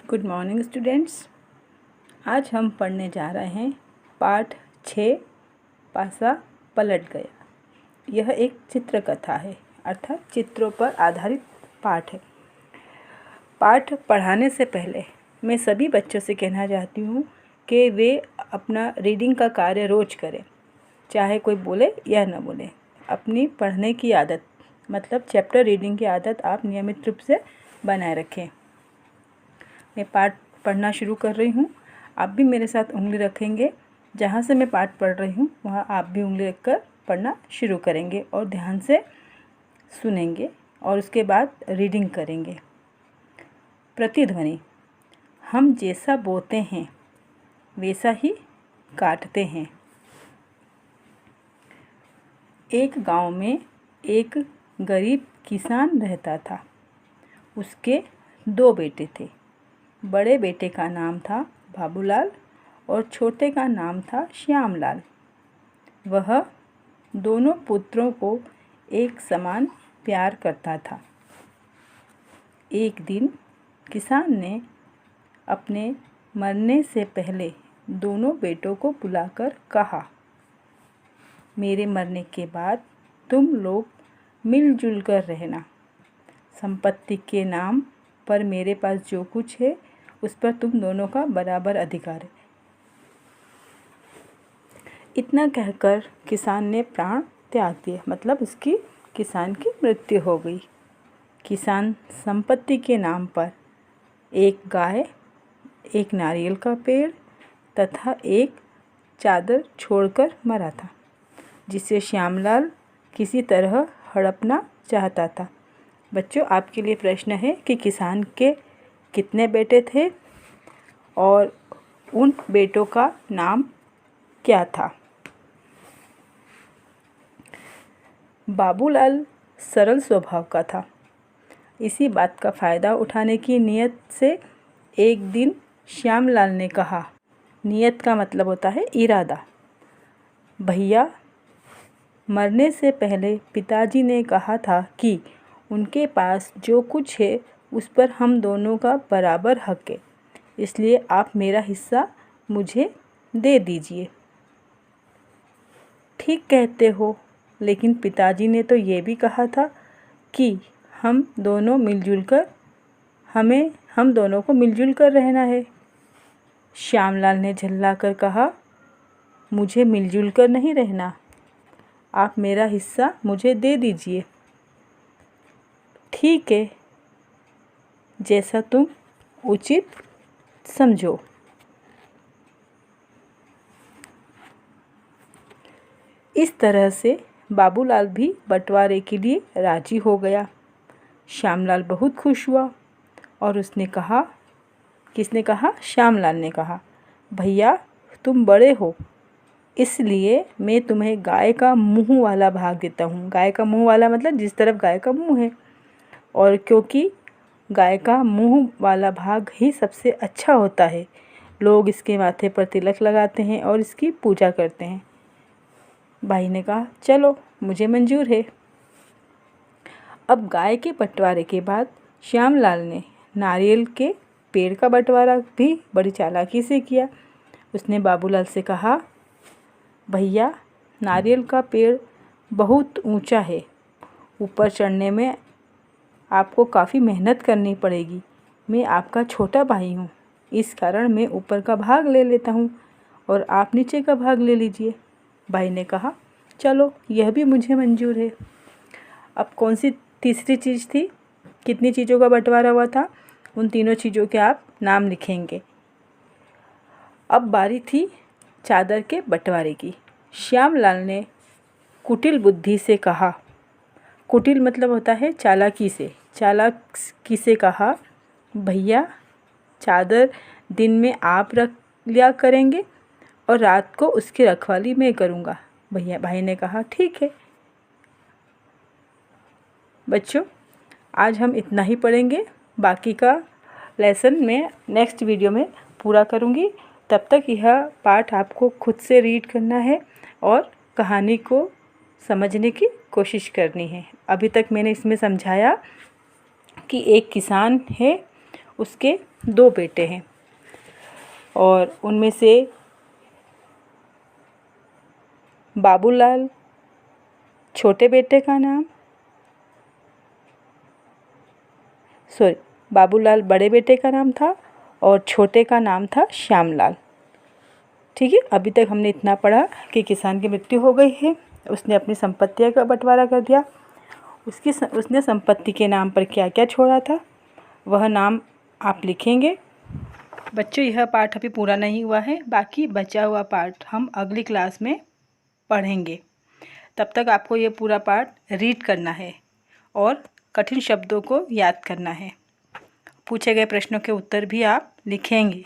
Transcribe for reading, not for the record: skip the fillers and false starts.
Good morning students. आज हम पढ़ने जा रहे हैं पाठ 6 पासा पलट गया। यह एक चित्र कथा है, अर्थात चित्रों पर आधारित पाठ है। पाठ पढ़ाने से पहले मैं सभी बच्चों से कहना चाहती हूँ कि वे अपना रीडिंग का कार्य रोज़ करें, चाहे कोई बोले या न बोले। अपनी पढ़ने की आदत मतलब चैप्टर रीडिंग की आदत आप नियमित रूप से बनाए रखें। मैं पाठ पढ़ना शुरू कर रही हूँ। आप भी मेरे साथ उंगली रखेंगे। जहाँ से मैं पाठ पढ़ रही हूँ वहाँ आप भी उंगली रखकर पढ़ना शुरू करेंगे और ध्यान से सुनेंगे और उसके बाद रीडिंग करेंगे। प्रतिध्वनि। हम जैसा बोते हैं वैसा ही काटते हैं। एक गांव में एक गरीब किसान रहता था। उसके 2 बेटे थे। बड़े बेटे का नाम था बाबूलाल और छोटे का नाम था श्यामलाल। वह दोनों पुत्रों को एक समान प्यार करता था। एक दिन किसान ने अपने मरने से पहले दोनों बेटों को बुलाकर कहा, मेरे मरने के बाद तुम लोग मिलजुल कर रहना। संपत्ति के नाम पर मेरे पास जो कुछ है उस पर तुम दोनों का बराबर अधिकार है। इतना कहकर किसान ने प्राण त्याग दिए, मतलब उसकी किसान की मृत्यु हो गई। किसान संपत्ति के नाम पर एक गाय, एक नारियल का पेड़ तथा एक चादर छोड़कर मरा था, जिसे श्यामलाल किसी तरह हड़पना चाहता था। बच्चों, आपके लिए प्रश्न है कि किसान के कितने बेटे थे और उन बेटों का नाम क्या था। बाबूलाल सरल स्वभाव का था। इसी बात का फ़ायदा उठाने की नीयत से एक दिन श्यामलाल ने कहा, नीयत का मतलब होता है इरादा, भैया, मरने से पहले पिताजी ने कहा था कि उनके पास जो कुछ है उस पर हम दोनों का बराबर हक है, इसलिए आप मेरा हिस्सा मुझे दे दीजिए। ठीक कहते हो, लेकिन पिताजी ने तो ये भी कहा था कि हम दोनों को मिलजुल कर रहना है। श्यामलाल ने झल्लाकर कहा, मुझे मिलजुल कर नहीं रहना, आप मेरा हिस्सा मुझे दे दीजिए। ठीक है, जैसा तुम उचित समझो। इस तरह से बाबूलाल भी बंटवारे के लिए राजी हो गया। श्यामलाल बहुत खुश हुआ और उसने कहा, किसने कहा? श्यामलाल ने कहा, भैया तुम बड़े हो, इसलिए मैं तुम्हें गाय का मुंह वाला भाग देता हूँ। गाय का मुंह वाला मतलब जिस तरफ गाय का मुंह है, और क्योंकि गाय का मुंह वाला भाग ही सबसे अच्छा होता है, लोग इसके माथे पर तिलक लगाते हैं और इसकी पूजा करते हैं। भाई ने कहा, चलो मुझे मंजूर है। अब गाय के बंटवारे के बाद श्यामलाल ने नारियल के पेड़ का बंटवारा भी बड़ी चालाकी से किया। उसने बाबूलाल से कहा, भैया नारियल का पेड़ बहुत ऊंचा है, ऊपर चढ़ने में आपको काफ़ी मेहनत करनी पड़ेगी। मैं आपका छोटा भाई हूँ, इस कारण मैं ऊपर का भाग ले लेता हूँ और आप नीचे का भाग ले लीजिए। भाई ने कहा, चलो यह भी मुझे मंजूर है। अब कौन सी तीसरी चीज़ थी? कितनी चीज़ों का बंटवारा हुआ था? उन तीनों चीज़ों के आप नाम लिखेंगे। अब बारी थी चादर के बंटवारे की। श्यामलाल ने कुटिल बुद्धि से कहा, कुटिल मतलब होता है चालाकी से कहा, भैया चादर दिन में आप रख लिया करेंगे और रात को उसकी रखवाली मैं करूँगा। भाई ने कहा, ठीक है। बच्चों, आज हम इतना ही पढ़ेंगे, बाकी का लेसन मैं नेक्स्ट वीडियो में पूरा करूँगी। तब तक यह पाठ आपको खुद से रीड करना है और कहानी को समझने की कोशिश करनी है। अभी तक मैंने इसमें समझाया कि एक किसान है, उसके 2 बेटे हैं और उनमें से बाबूलाल छोटे बेटे का नाम बाबूलाल बड़े बेटे का नाम था और छोटे का नाम था श्यामलाल। ठीक है, अभी तक हमने इतना पढ़ा कि किसान की मृत्यु हो गई है, उसने अपनी संपत्तियों का बंटवारा कर दिया। उसने संपत्ति के नाम पर क्या क्या छोड़ा था वह नाम आप लिखेंगे। बच्चों, यह पाठ अभी पूरा नहीं हुआ है, बाकी बचा हुआ पाठ हम अगली क्लास में पढ़ेंगे। तब तक आपको ये पूरा पाठ रीड करना है और कठिन शब्दों को याद करना है। पूछे गए प्रश्नों के उत्तर भी आप लिखेंगे।